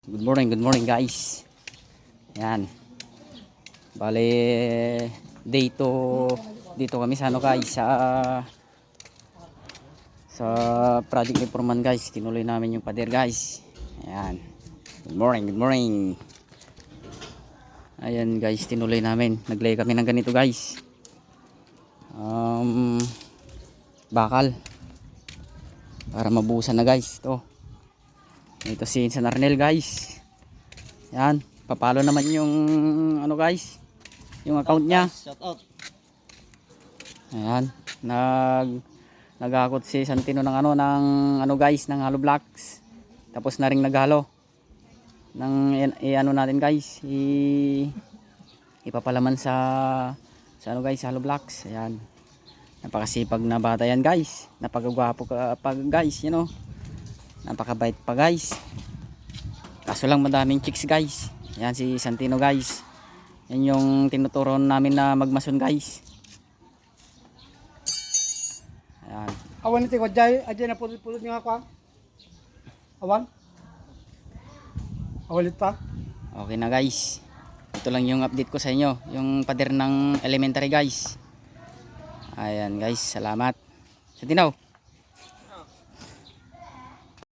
Good morning guys. Yan. Bale, dito kami sa ano guys, sa project ni Foreman guys. Tinuloy namin yung pader guys. Ayan. Good morning. Ayan guys, tinuloy namin. Naglay kami ng ganito guys. Bakal. Para mabuhusan na guys. Ito si San Arnel guys. Yan, papalo naman yung ano guys, yung account niya. Shout out. Ayan, nagakot si Santino ng ano guys, ng hollow blocks. Tapos na ring naghalo ng ano natin guys, ipapalaman sa ano guys, hollow blocks. Ayan. Napakasipag na bata yan guys. Napakagwapo pa guys, you know. Napakabait pa guys. Kaso lang madaming chicks guys. Yan si Santino guys. Yan yung tinuturo namin na magmason guys. Ayan. Awan ito ko ajay na pulot nga ako. Awan. Awalit pa. Okay na guys. Ito lang yung update ko sa inyo. Yung pader ng elementary guys. Ayan guys, salamat. Santino.